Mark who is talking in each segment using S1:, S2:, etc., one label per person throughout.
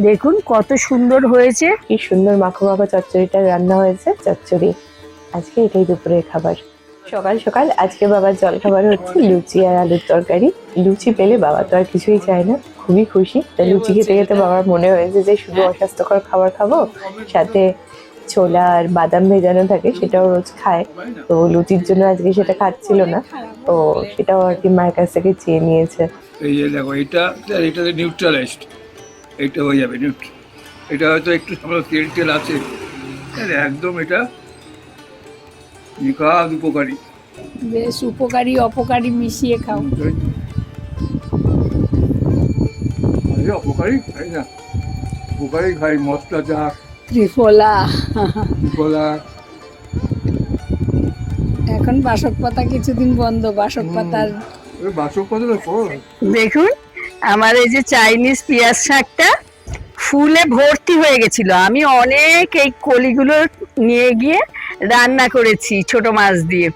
S1: দেখুন কত সুন্দর হয়েছে,
S2: কি সুন্দর মাখো মাখো চচ্চড়িটা রান্না হয়েছে। চচ্চড়ি আজকে এটাই দুপুরের খাবার। সকাল সকাল আজকে বাবার জল খাবার হচ্ছে লুচি আর আলুর তরকারি। লুচি পেলে বাবা তো আর কিছুই চায় না, খুবই খুশি। তা লুচি খেতে খেতে বাবার মনে হয়েছে যে শুধু অস্বাস্থ্যকর খাবার খাবো, সাথে ছোলা আর বাদাম ভেজানো থাকে সেটাও রোজ খায়, তো লুচির জন্য আজকে সেটা খাচ্ছিল না, তো সেটাও আর কি মায়ের কাছ থেকে চেয়ে নিয়েছে।
S3: এই যে দেখো এটা এটাতে নিউট্রালাইজড, এটা হয়ে যাবে এটা হয়তো একটু তেল তেল আছে, একদম এটা নিকাদ উপকারী,
S1: বেশ উপকারী অপকারী মিশিয়ে খাও।
S3: অপকারী খাই না, উপকারী খাই। মশলা চা,
S1: ত্রিফলা,
S3: ত্রিফলা।
S1: এখন বাসক পাতা কিছুদিন বন্ধ, বাসক পাতার
S3: বাসক পাতা।
S1: দেখুন আমার এই যে চাইনিজ পেঁয়াজ শাকটা ফুলে ভর্তি হয়ে গেছিল, আমি অনেক এই কলিগুলো নিয়ে গিয়ে রান্না করেছি ছোট মাছ দিয়ে,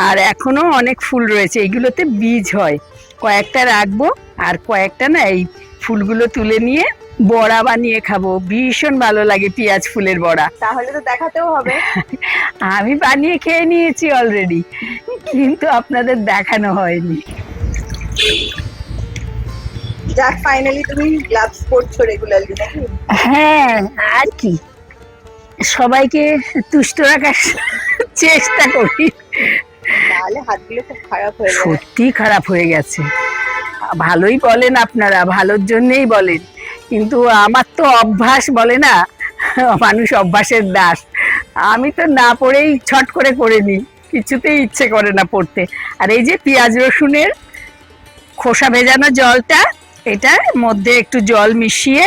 S1: আর এখনো অনেক ফুল রয়েছে, এইগুলোতে বীজ হয়, কয়েকটা রাখবো আর কয়েকটা না এই ফুলগুলো তুলে নিয়ে বড়া বানিয়ে খাবো, ভীষণ ভালো লাগে পেঁয়াজ ফুলের বড়া।
S2: তাহলে তো দেখাতেও হবে।
S1: আমি বানিয়ে খেয়ে নিয়েছি অলরেডি, কিন্তু আপনাদের দেখানো হয়নি।
S2: যাক, ফাইনালি তুমি গ্লাভস পরছো রেগুলারলি নাকি?
S1: হ্যাঁ, আর কি সবাইকে তুষ্ট রাখার চেষ্টা করি।
S2: তাহলে হাতগুলো খুব খারাপ হয়ে যায়।
S1: সত্যি খারাপ হয়ে গেছে। ভালোই বলেন আপনারা, ভালোর জন্যই বলেন, কিন্তু আমার তো অভ্যাস বলে না, মানুষ অভ্যাসের দাস। আমি তো না পড়েই ছট করে করে নিই, কিছুতেই ইচ্ছে করে না পড়তে। আর এই যে পেঁয়াজ রসুনের খোসা ভেজানো জলটা, এটার মধ্যে একটু জল মিশিয়ে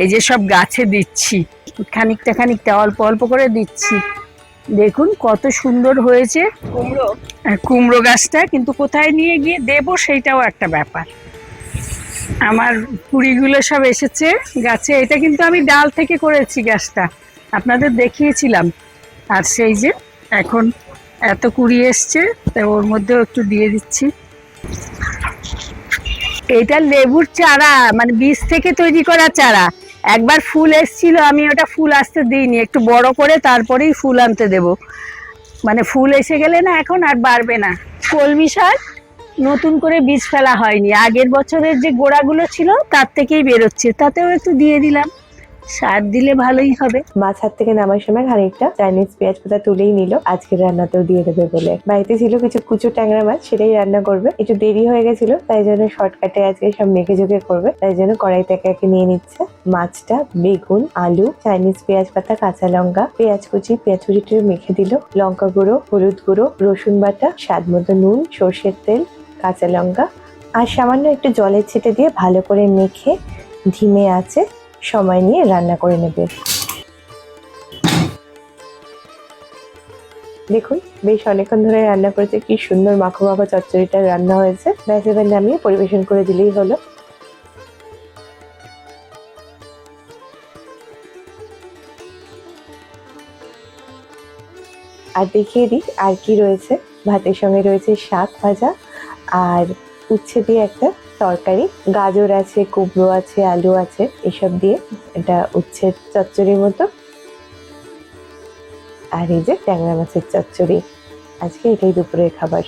S1: এই যে সব গাছে দিচ্ছি, খানিকটা খানিকটা অল্প অল্প করে দিচ্ছি। দেখুন কত সুন্দর হয়েছে
S2: কুমড়ো।
S1: কুমড়ো গাছটা, কিন্তু কোথায় নিয়ে গিয়ে দেবো সেইটাও একটা ব্যাপার। আমার কুড়িগুলো সব এসেছে গাছে, এটা কিন্তু আমি ডাল থেকে করেছি গাছটা, আপনাদের দেখিয়েছিলাম। আর সেই যে এখন এত কুড়ি এসছে, তো ওর মধ্যেও একটু দিয়ে দিচ্ছি। এটা লেবুর চারা, মানে বীজ থেকে তৈরি করা চারা। একবার ফুল এসছিল, আমি ওটা ফুল আসতে দিইনি, একটু বড় করে তারপরেই ফুল আনতে দেব, মানে ফুল এসে গেলে না এখন আর বাড়বে না। কলমি শাক নতুন করে বীজ ফেলা হয়নি, আগের বছরের যে গোড়াগুলো ছিল তার থেকেই বেরোচ্ছে, তাতেও একটু দিয়ে দিলাম, সার দিলে ভালোই হবে।
S2: মাছ হাত থেকে নামার সময় খানিকটা চাইনিজ পেঁয়াজ পাতা তুলেই নিল, আজকের রান্নাতেও দিয়ে দেবে বলে। বাড়িতে ছিল কিছু কুচো ট্যাংরা মাছ, সেটাই রান্না করবে। একটু দেরি হয়ে গেছিল, তাই জন্য শর্টকাটে আজকে সব মেখে ঝুঁকে করবে, তাই জন্য কড়াই থেকে একে নিয়ে নিচ্ছে মাছটা। বেগুন, আলু, চাইনিজ পেঁয়াজ পাতা, কাঁচা লঙ্কা, পেঁয়াজ কুচিটা মেখে দিল, লঙ্কা গুঁড়ো, হলুদ গুঁড়ো, রসুন বাটা, স্বাদ মতো নুন, সর্ষের তেল, কাঁচা লঙ্কা আর সামান্য একটু জলের ছিটে দিয়ে ভালো করে মেখে ধিমে আঁচে সময় নিয়ে রান্না করে নেবে। দেখুন বেশ অনেকক্ষণ ধরে রান্না করেছে, কি সুন্দর মাখো মাখো চচ্চড়িটা রান্না হয়েছে। ব্যাস এবার নামিয়ে পরিবেশন করে দিলেই হলো। আর দেখিয়ে দিই আর কি রয়েছে। ভাতের সঙ্গে রয়েছে শাক ভাজা আর উচ্ছে দিয়ে একটা তরকারি, গাজর আছে, কুমড়ো আছে, আলু আছে, এসব দিয়ে এটা উচ্ছের চচ্চড়ির মতো। আর এই যে ট্যাংরা মাছের চচ্চড়ি, আজকে এটাই দুপুরের খাবার।